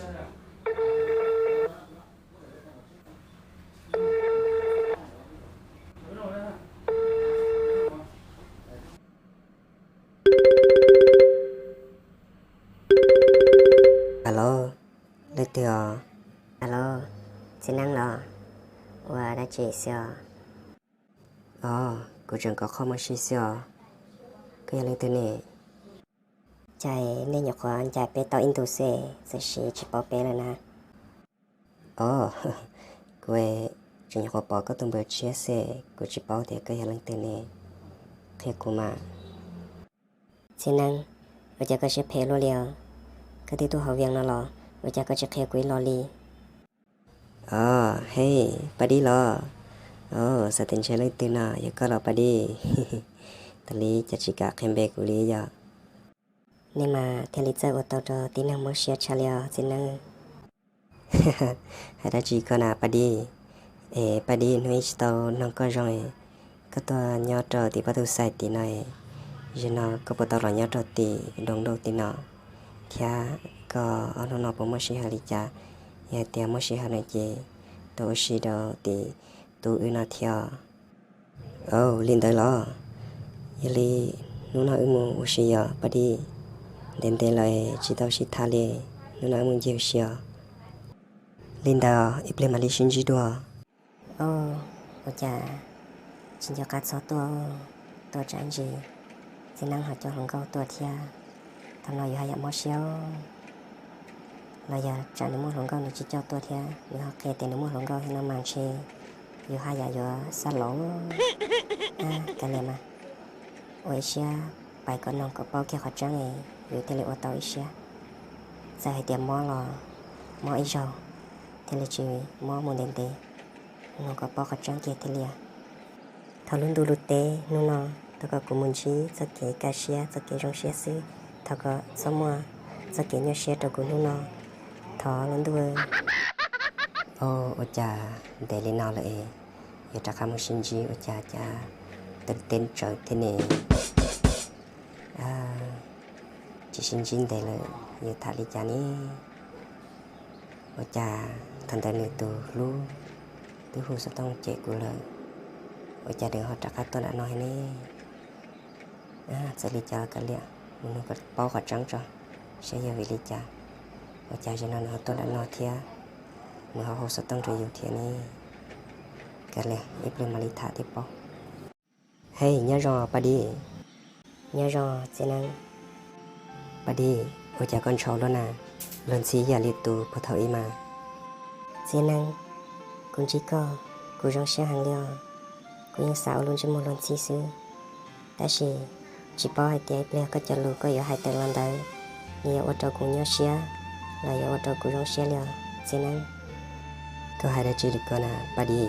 Alo, lấy tiền. Alo, xin năng lo. Và đã chỉ xưa. Cô chẳng có không mà xí xưa. Cái lấy tiền này. Chạy nên nhọc khoản chạy bê tao in tù xe. Sẽ xí chỉ bảo bê là nè. Cô ấy chỉ nhọc khoản bỏ có tùm bờ chia xe. Cô chỉ bảo thì cái lấy tiền này. Thế cô mà. Xin năng. Và chắc có sẽ phê lô liều. Cái tí tôi học viên nó lo. Và chắc có sẽ khẽ quý lo li. Hey, bà đi lo. Sao tình chơi lấy tiền à? Giờ có lo bà đi. Tại lý chắc chỉ cả khen bê của lý giờ. Nhưng mà theo lý chơi của tao cho tí năng mới xe trả liều xin năng. Hay đã chỉ có nào bà đi. Bà đi nuôi tao nó có rồi. Có tao nhớ trò thì bắt đầu xài tí này. Giờ nó có bắt đầu là nhớ trò tí đồng đầu tí nó. Thì có ở nó bố mới xe hà lý cha. Giờ thì mới xe hà này chị. Tôi xe đâu thì tôi nó theo. Linh tới lo. Giờ li nó nói muốn xe giờ bà đi. Đến đây lại chỉ tao sẽ thả lệ. Nó nói muốn dễ xe. Linh đó ít lên mà đi xin gì đó. Chà. Xin cho các số tôi chẳng gì. Xin năng họ cho hồng câu tôi thia. Thằng nói hay mất xéo. Là giờ chẳng được mua hồng câu nó chỉ cho tôi thia. Nếu họ kê tiền được mua hồng câu thì nó mang chê. Dù hai giờ xa lỗ. Cái này mà. Ôi xe. Bài con nông có bao kia khó trắng này. Dù thế lệ ô tàu ít xe. Giờ hãy tìm mò lò. Mò ít dầu. Thế lệ chỉ mò muốn đến tế. Nó có bao khó trắng kia thế lệ. Thảo luôn đủ lụt tế. Nó thảo có của môn chí. Giờ kế ca xe. Giờ kế rong xe sư. Thảo có số mùa. Giờ kế nhau xe trò của nó. Thảo luôn đủ. Ôi chà. Để lên nào lại. Giờ chắc khá một xin chí. Ôi chà. Tên tên trở thế này. Chỉ xin xin để là giờ thả đi chả ní. Ôi chà. Thần tài nữ tù lưu. Tôi hù sẽ tông chạy của lời. Ôi chà đừng họ chắc khá tôi đã nói ní. Sẽ đi chả cả lẹ. Mình có bao khả trắng cho. Sẽ giờ về đi chả. Ôi chà cho nên họ tôi đã nói thịa. Mình họ hù sẽ tông rồi dù thịa ní. Cả lẹ. Ít lên mà đi thả tiếp bao. Hey, nhớ rồi bà đi. Nhớ rồi, xin anh. Bà đi, ôi chà con trâu đó nè. Lần xí giả liệt tù phổ thảo y mà. Xin anh. Cũng chỉ có. Cô rong xe hàng liều. Cô yên xạo luôn cho một lần xí xứ. Đã chỉ bỏ hai tiết lẽ có cho lũ có yếu hai tầng lần đấy. Nhiều ô tô cũng nhớ xe. Là yếu ô tô cũng rong xe liều. Xin anh. Có hai đã chỉ được con à, bà đi.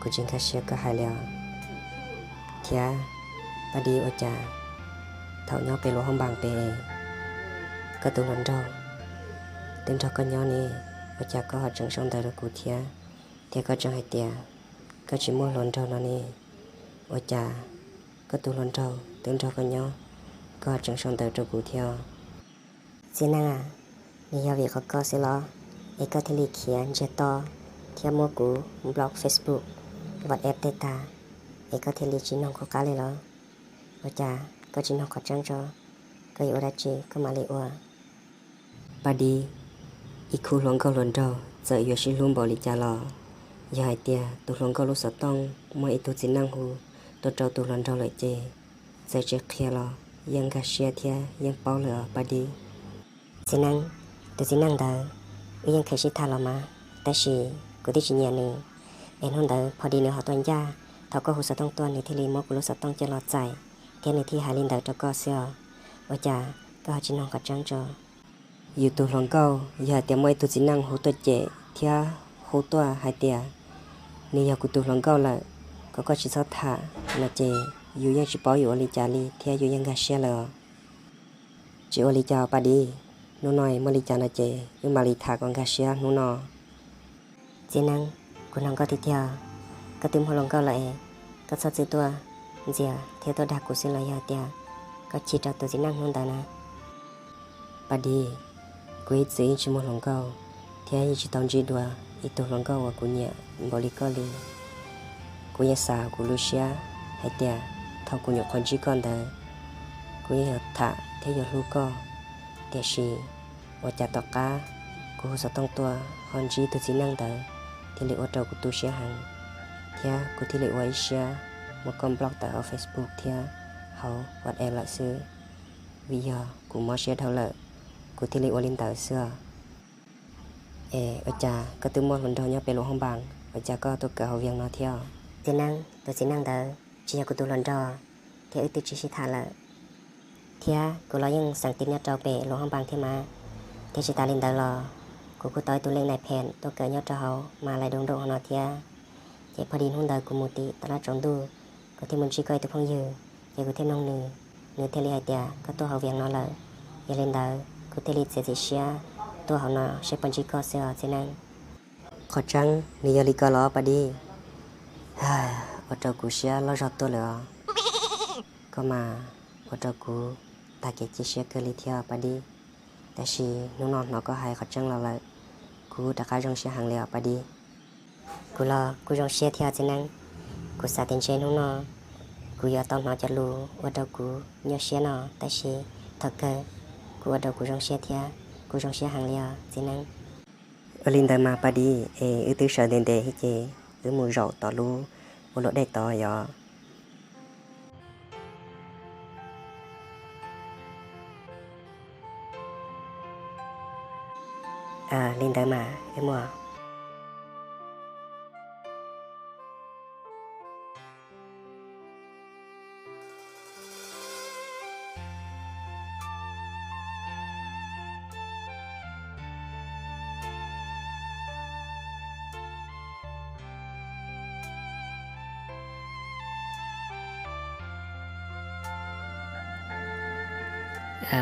Cô chính khá xe có hai liều. Thia, bà đi ô chà. Thảo nhau bê lô không bằng bê. Có tụ lần đâu. Tên cho con nhau nè. Ô chà có họ chẳng xong đời được cụ thia. Thia có chẳng hay tìa. Có chỉ mua lần đâu nó nè. Ô chà. Có tụ lần đâu. Tên cho con nhau. Có họ chẳng xong đời được cụ thia. Xin năng à. Nếu giao việc có sẽ lo. Ê có thể lý khiển chế to. Thia mua cú. Blog Facebook. WhatsApp data. Ê có thể lý trí nông có cá lê lo. Ôi chà, có chỉ nông có trắng cho. Có yếu đá chê, có mà lê ua. Bà đi. Ý khu lòng câu lần đầu. Giờ yếu xin luôn bỏ lý chà lò. Giờ hai tia, tụ lòng câu lúc sở tông. Mỗi ý tụ xin năng hù. Tụ trâu tụ lần đầu lại chê. Giờ chê khía lò. Dân gà xe thia, dân bao lửa bà đi. Xin năng, tụ xin năng đờ. Ý dân khởi sĩ thà lò mà. Ta xì, cụ tí chỉ nhà nữ. Em hôn đờ, phó đi nữa họ toàn gia. Thảo có hồ sơ tông tuần thì lý mô của lúc sở tông cho lọt giải. Thế này thì hai linh đợi cho co xưa. Ôi chà, có họ chỉ nông có trắng cho. Dù tù lòng câu, giờ tiệm môi tù chỉ năng hỗ tùa chế. Thia hỗ tùa hai tìa. Nếu giờ của tù lòng câu là có chỉ sao thả. Là chế, dù dân chỉ bảo dù ở lý chà lý. Thia dù dân gà xe lờ. Chỉ ở lý chà bà đi. Nó nói mà lý chà là chế. Nhưng mà lý thả con gà xe nó nọ. Chỉ năng, của nông có thì theo. Có tìm hồ lòng câu lại. Có sao chứ tôi. Giờ theo tôi đạt của xin lời giờ tia. Có chỉ cho tôi chỉ năng hơn ta nè. Bà đi. quý sĩ chỉ một lòng câu thế chỉ tông chỉ đùa ít tu lòng câu và của nhà bỏ đi coi đi của nhà xã của Lucia hay tiệt thao của nhà con chỉ con đời của nhà thả thế giờ lu co tiệt sĩ và chặt tóc cá của số tông tua con chỉ tu chỉ năng đời thì liệu ở đầu của tu sẽ hàng thế của thì liệu ấy sẽ một con blog tại ở Facebook thế hậu vật em lại xưa bây giờ cũng mới sẽ thâu lợi của thì liệu lên tờ xưa ở cha có từ một lần đầu nhớ về lỗ hông bằng ở cha có tôi cỡ hậu viên nó theo chỉ năng tôi chỉ năng tờ chỉ là của tôi lần đầu thì tôi chỉ thả lợi thì của nóยังสั่งติดnhớ trâu về lỗ hông bằng thế thì chỉ ta lên tờ lò của tôi lên này phèn tôi cỡ nhớ trâu mà lại đông độ nó thì chỉพอดีหุ่นđời của một tíตลาดtrống đu có thêm một chi coi tôi không dư chỉ có thêm nông nữ thế li hai tia có tôi hậu viện nó lợi giờ lên đời có thế li sẽ xia tôi hậu nó sẽ phân chi coi sẽ thế này khó chăng nếu giờ đi coi lo bà đi ở trâu cú xia lo rót tôi nữa có mà ở trâu cú ta kể chia sẻ cơ li theo bà điแต่ชีน้องๆnó có hay khó chăng là lại cú đã khai trong xe hàng liệu bà đi cú lo cú trong xe theo thế này cú xả tiền xe nó cú giờ tao nó cho lu ở đâu cú nhớ xe nó tại xe thật cơ cú ở đâu cú trong xe theo cú trong xe hàng liệu thế này ở linh đời mà bà đi ở từ sở đến để hết chế ở mùi rậu tỏ lu ở lỗ đây tỏ giờ lên tới mà em mua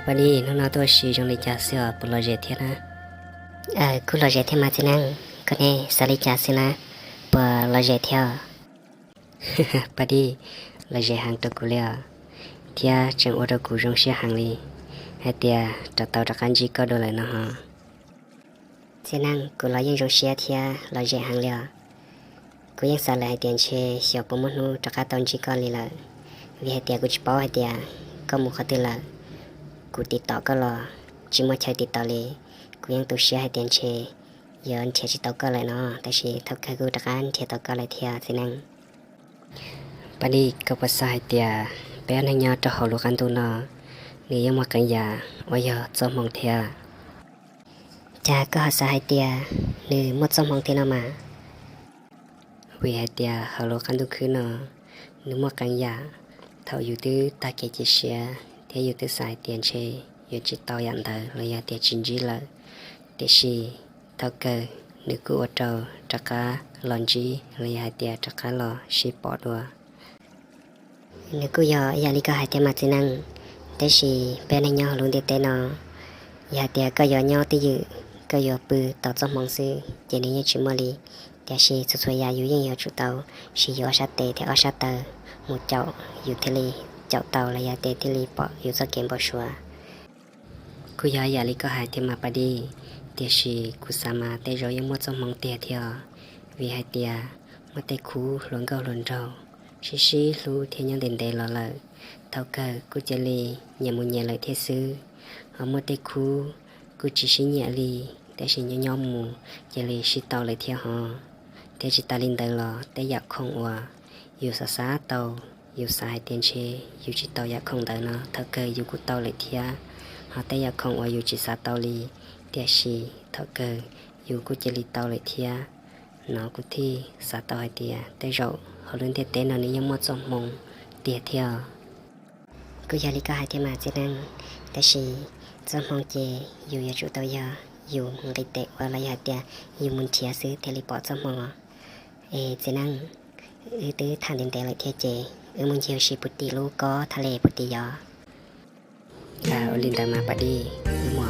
bà đi nó tôi sử dụng lịch trả sữa bù lo dễ thiết á cú lo dễ theo mà thế này có nghe sao lấy trả xin á bờ lo dễ theo bà đi là dễ hàng tàu cú lẹ thì chẳng ở đâu cú trong xe hàng đi hay tia trả tàu trả căn chỉ có đồ lại nó hả thế năng cú lo những trong xe theo lo dễ hàng lẹ cú những sao lại tiền chơi xíu bông mất nu trả cả tàu chỉ có lì lại vì hay tia cú chỉ bảo hay tia có một khó tin là cú tiết tỏ có lo chỉ mới chơi tiết tỏ lì cú những tụ xe hay tiền chơi giờ anh chơi chỉ tàu có lại nó tại vì thâu cái cú trả cả anh chơi tàu có lại theo thế năng bà đi có bắt sai tia bé anh nhau cho họ lúc ăn tu nó nếu mà cảnh già bây giờ cho mong theo cha có họ sai tia nếu mất xong mong thế nào mà vì hai tia họ lúc ăn tu cứ nó nếu mà cảnh già thầuอยู่tư ta kể chia sẻ thếอยู่tư sai tiền chơiอยู่chỉ tao nhận đời là giờ tiền chính trị là để xí thao cơ nếu cứ ở trâu chắc cả lon gì là hai tia chắc cả lò xí bỏ đùa nếu cứ giờ đi có hai tia mà thế năng thế thì bên anh nhau luôn tê nó giờ tia có giờ nhau tí dự có giờ bự tàu trong mong sư chỉ nên như chữ mơ li thế thì số số giờอยู่ยังchủ tàu chỉ giờ sát tê thì ở sát tờ một chậuอยู่thế li chậu tàu là giờ tê thế li bỏอยู่cho kiếm bỏ xóa cú giờ đi có hai tia mà bà đi tia chỉ cú sama tê rồiยังmất trong mong tia theo vì hai tia mất tê cú luồn gạo luồn rau xí lu theo nhân đến đây là thao cơ cú chơi li nhà một nhà lại thế sư ở mất tê cú chỉ xí nhẹ liแต่สิ่งย่อมมูจะเลยชิตเอาเลยเที่ยวหอแต่จิตาลินเดอร์ลอแต่อยากคงว่าอยู่ซาซาเตาอยู่สายเตียนเชอยู่จิตเตาอยากคงเดอร์เนาะถ้าเกิดอยู่กุเตาเลยเที่ยหาแต่อยากคงว่าอยู่จิตซาเตาลีแต่ชีถ้าเกิดอยู่กุจะลีเตาเลยเที่ยเนาะกุที่ซาเตาไอเตียแต่เราเขาเล่นเตะเต้นนี่ยังหมดสมองเตียเที่ยวกูอยากลิกาหายเที่ยวมาเจนังแต่ชีสมองเจอยู่อยากจุเตายาอยู่มันได้เตะว่าระยะเดียอยู่มันเชียซื้อเทเลพอร์ตสมองเจนังตื้อทานเดินเตะเลยเทเจมันเชียวชีปุติลูกก็ทะเลปุติยอลินดามาปะดีหมอ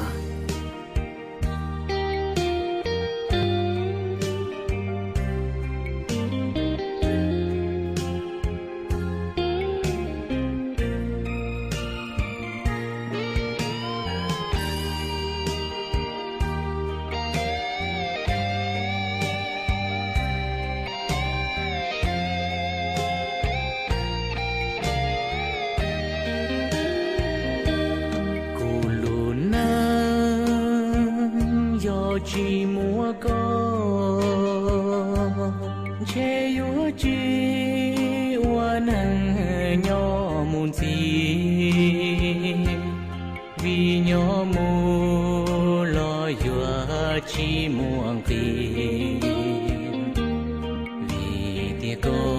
chỉ mua có che yếu chỉ hoa nắng nhỏ muôn gì vì nhỏ mù lo dọa chỉ muôn tiền vì tia có